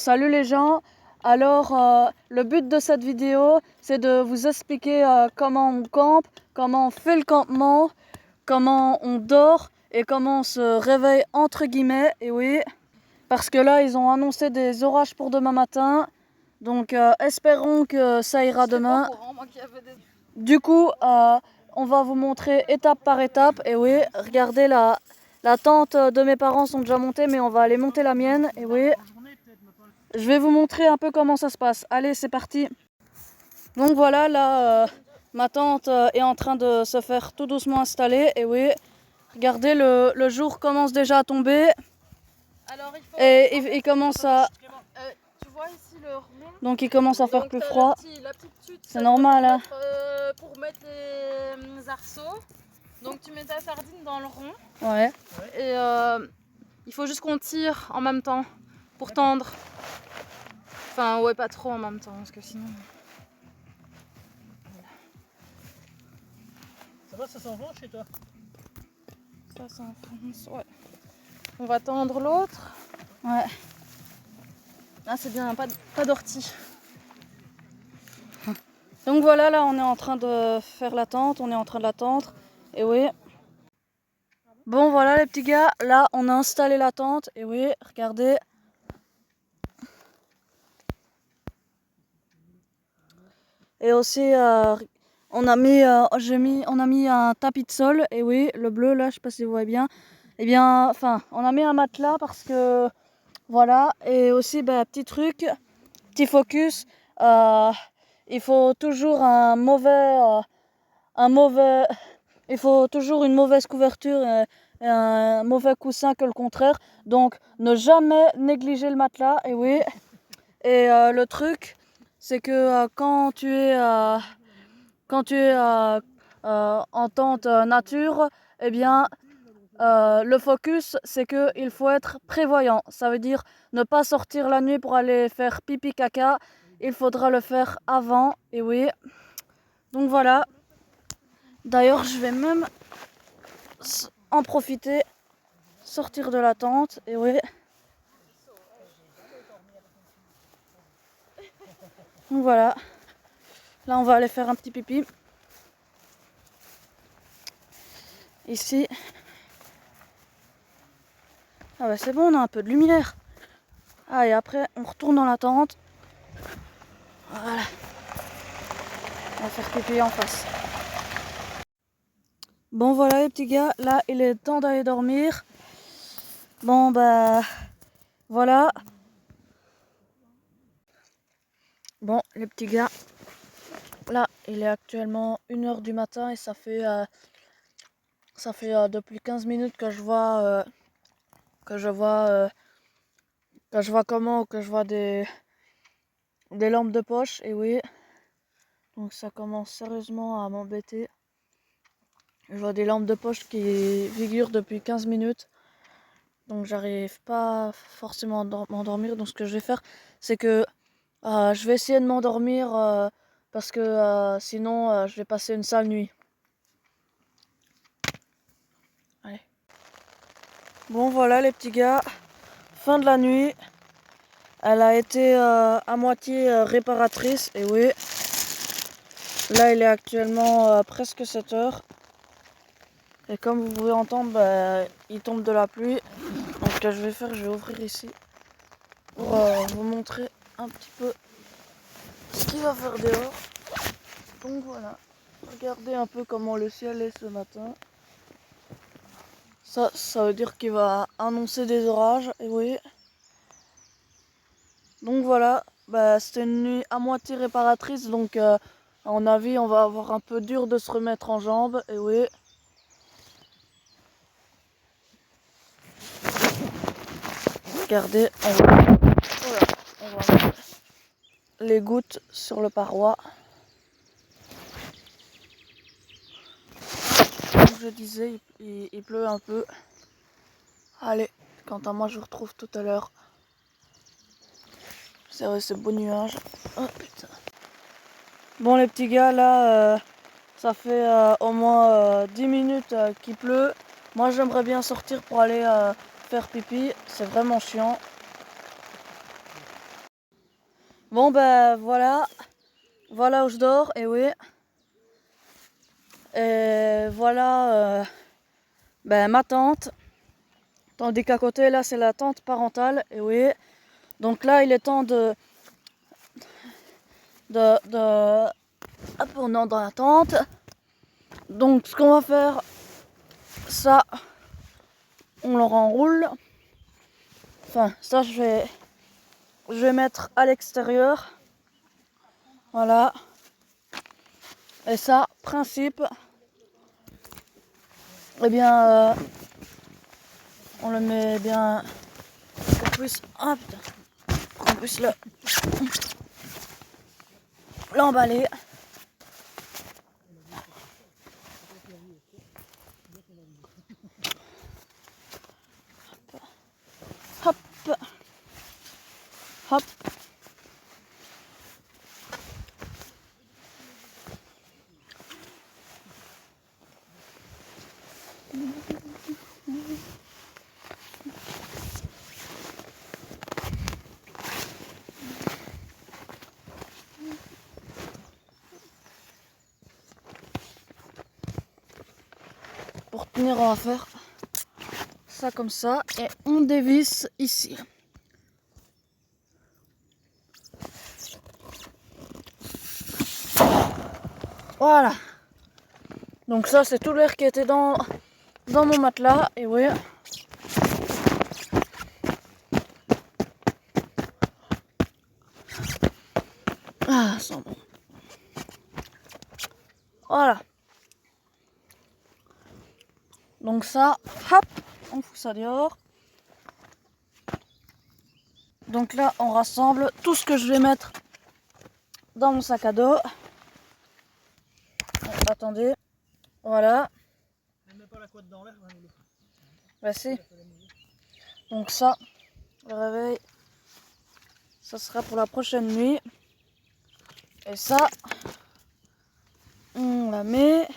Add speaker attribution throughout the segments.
Speaker 1: salut les gens. Alors, le but de cette vidéo, c'est de vous expliquer comment on campe, comment on fait le campement, comment on dort et comment on se réveille entre guillemets. Et oui, parce que là, ils ont annoncé des orages pour demain matin. Donc, espérons que ça ira demain. Du coup, on va vous montrer étape par étape. Et oui, regardez la tente de mes parents sont déjà montées, mais on va aller monter la mienne. Et oui, je vais vous montrer un peu comment ça se passe. Allez, c'est parti. Donc voilà, là, ma tente est en train de se faire tout doucement installer. Et oui, regardez, le jour commence déjà à tomber.
Speaker 2: Alors,
Speaker 1: Et il commence à...
Speaker 2: tu vois ici le rond.
Speaker 1: Donc il commence à faire plus froid.
Speaker 2: La petite chute,
Speaker 1: c'est normal, hein.
Speaker 2: Pour mettre les arceaux. Donc tu mets ta sardine dans le rond.
Speaker 1: Ouais.
Speaker 2: Et il faut juste qu'on tire en même temps pour tendre. Enfin ouais, pas trop en même temps parce que sinon... Voilà.
Speaker 3: Ça va, ça s'enfonce chez toi?
Speaker 2: Ça s'enfonce, ouais. On va tendre l'autre.
Speaker 1: Ouais.
Speaker 2: Là c'est bien, pas d'ortie.
Speaker 1: Donc voilà, là on est en train de faire la tente, on est en train de la tendre. Et oui. Bon voilà les petits gars, là on a installé la tente. Et oui, regardez. Et aussi on a mis un tapis de sol. Et oui, le bleu là, je sais pas si vous voyez bien. Et bien, enfin, on a mis un matelas parce que voilà. Et aussi, petit truc, petit focus. Il faut toujours il faut toujours une mauvaise couverture et un mauvais coussin que le contraire. Donc, ne jamais négliger le matelas. Et oui. Et le truc, c'est que quand tu es en tente nature, eh bien, le focus, c'est qu'il faut être prévoyant. Ça veut dire ne pas sortir la nuit pour aller faire pipi caca. Il faudra le faire avant. Et oui. Donc voilà. D'ailleurs, je vais même en profiter, sortir de la tente. Et oui. Donc voilà. Là, on va aller faire un petit pipi. Ici. Ah bah c'est bon, on a un peu de lumière. Ah, et après, on retourne dans la tente. Voilà. On va faire pipi en face. Bon voilà les petits gars, là il est temps d'aller dormir. Bon voilà. Bon les petits gars, là il est actuellement 1h du matin et ça fait depuis 15 minutes que je vois des lampes de poche. Et oui, donc ça commence sérieusement à m'embêter. Je vois des lampes de poche qui figurent depuis 15 minutes. Donc j'arrive pas forcément à m'endormir. Donc ce que je vais faire, c'est que je vais essayer de m'endormir parce que sinon je vais passer une sale nuit. Allez. Bon voilà les petits gars, fin de la nuit. Elle a été à moitié réparatrice. Et oui, là il est actuellement presque 7h. Et comme vous pouvez entendre, il tombe de la pluie. Donc ce que je vais faire, je vais ouvrir ici pour vous montrer un petit peu ce qu'il va faire dehors. Donc voilà, regardez un peu comment le ciel est ce matin. Ça veut dire qu'il va annoncer des orages. Et oui. Donc voilà, c'était une nuit à moitié réparatrice. Donc à mon avis, on va avoir un peu dur de se remettre en jambes. Et oui. Regardez, on va mettre les gouttes sur le paroi. Comme je disais, il pleut un peu. Allez, quant à moi, je vous retrouve tout à l'heure. C'est vrai, ce beau nuage. Oh putain. Bon les petits gars, là, ça fait au moins 10 minutes qu'il pleut. Moi, j'aimerais bien sortir pour aller faire pipi. C'est vraiment chiant. Bon ben voilà. Voilà où je dors, et oui. Et voilà ben, ma tente. Tandis qu'à côté là c'est la tente parentale, et oui. Donc là il est temps de... Hop, on entre dans la tente. Donc ce qu'on va faire, ça, on le renroule. Enfin, ça je vais mettre à l'extérieur. Voilà. Et ça, principe, eh bien, on le met bien pour qu'on puisse l'emballer. Hop, hop. Pour tenir, on va faire ça comme ça et on dévisse ici. Voilà. Donc ça c'est tout l'air qui était dans mon matelas, et oui. Ah, c'est bon. Voilà. Donc ça, hop, on fout ça dehors. Donc là, on rassemble tout ce que je vais mettre dans mon sac à dos. Attendez, voilà. Bah si. Donc ça, le réveil, ça sera pour la prochaine nuit. Et ça, on la met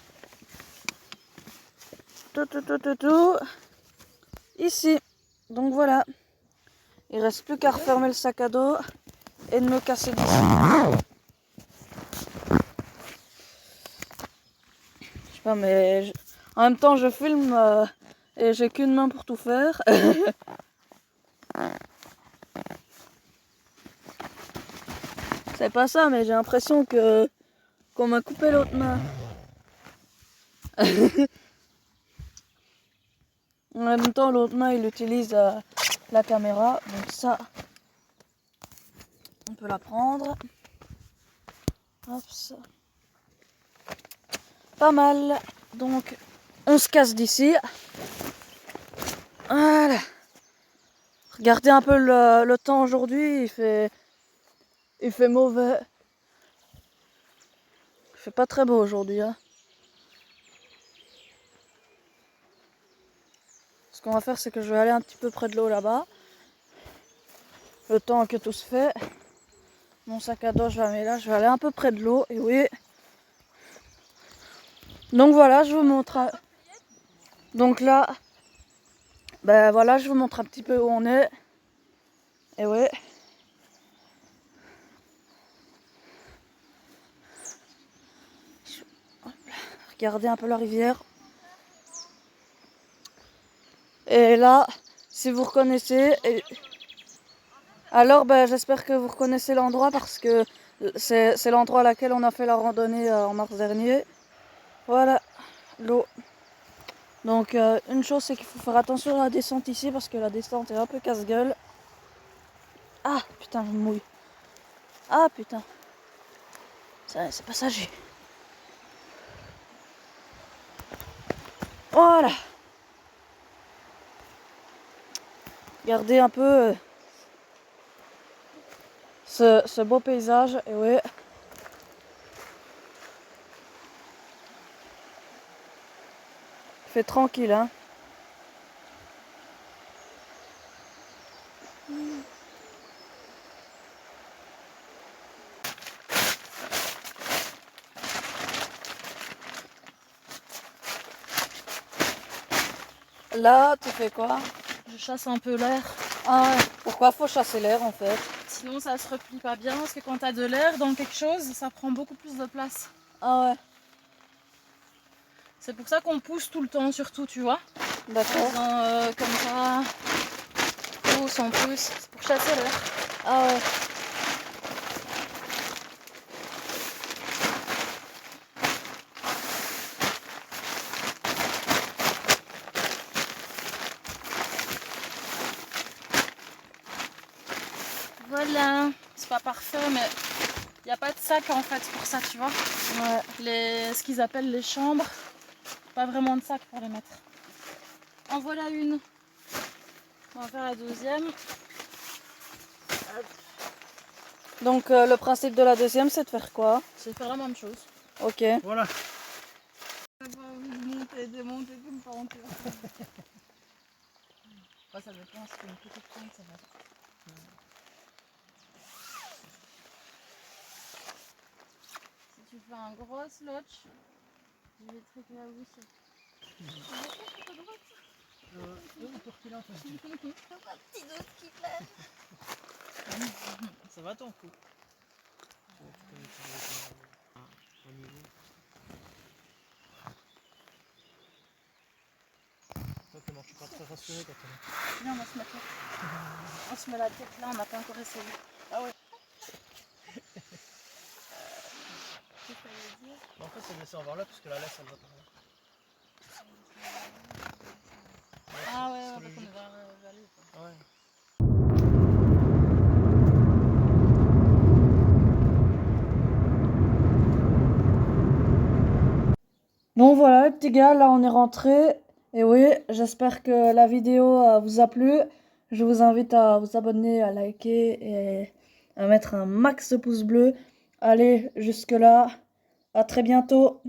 Speaker 1: tout ici. Donc voilà. Il reste plus qu'à refermer le sac à dos et de me casser d'ici. Je sais pas, mais en même temps je filme et j'ai qu'une main pour tout faire. C'est pas ça, mais j'ai l'impression qu'on m'a coupé l'autre main. En même temps, l'autre main, il utilise la caméra. Donc ça, on peut la prendre. Hop, ça. Pas mal. Donc, on se casse d'ici. Voilà. Regardez un peu le temps aujourd'hui. Il fait mauvais. Il fait pas très beau aujourd'hui, hein. Ce qu'on va faire, c'est que je vais aller un petit peu près de l'eau là-bas. Le temps que tout se fait. Mon sac à dos, je la mets là. Je vais aller un peu près de l'eau. Et oui. Donc voilà, je vous montre. Donc là, ben voilà, je vous montre un petit peu où on est. Et oui. Regardez un peu la rivière. Et là, si vous reconnaissez, alors ben, j'espère que vous reconnaissez l'endroit, parce que c'est l'endroit à laquelle on a fait la randonnée en mars dernier. Voilà, l'eau. Donc une chose, c'est qu'il faut faire attention à la descente ici, parce que la descente est un peu casse-gueule. Ah putain, je me mouille. Ah putain, c'est passager. Voilà. Regardez un peu ce beau paysage, et ouais. Il fait tranquille, hein. Là, tu fais quoi?
Speaker 2: Je chasse un peu l'air.
Speaker 1: Ah, pourquoi faut chasser l'air en fait?
Speaker 2: Sinon ça se replie pas bien parce que quand t'as de l'air dans quelque chose, ça prend beaucoup plus de place.
Speaker 1: Ah ouais,
Speaker 2: C'est pour ça qu'on pousse tout le temps surtout, tu vois. En
Speaker 1: d'accord.
Speaker 2: faisant comme ça, pousse, on pousse, c'est pour chasser l'air.
Speaker 1: Ah ouais.
Speaker 2: Voilà, c'est pas parfait mais il n'y a pas de sac en fait pour ça, tu vois.
Speaker 1: Ouais.
Speaker 2: Ce qu'ils appellent les chambres, pas vraiment de sac pour les mettre. En voilà une. On va faire la deuxième.
Speaker 1: Donc le principe de la deuxième, c'est de faire quoi?
Speaker 2: Je vais faire la même chose.
Speaker 1: Ok.
Speaker 3: Voilà.
Speaker 2: Monter, démonter tout le temps. Ça dépend, si c'est une petite pointe, ça va. Si tu fais un gros slotch, je vais te là où c'est. Petit dos qui plaît.
Speaker 3: Ça va ton coup. Exactement, je suis pas très rassuré quand on
Speaker 2: Viens, on va se mettre là. On se met la tête là, on n'a pas encore essayé.
Speaker 3: Ah ouais.
Speaker 2: Qu'est-ce que ça veut dire?
Speaker 3: En fait, c'est laisser en voir là parce que la laisse elle va par là.
Speaker 2: Ah ouais,
Speaker 3: c'est
Speaker 2: parce qu'on
Speaker 3: logique.
Speaker 2: est vers la vallée.
Speaker 3: Ouais.
Speaker 1: Bon voilà les petits gars, là on est rentré. Et oui, j'espère que la vidéo vous a plu. Je vous invite à vous abonner, à liker et à mettre un max de pouces bleus. Allez, jusque là, à très bientôt.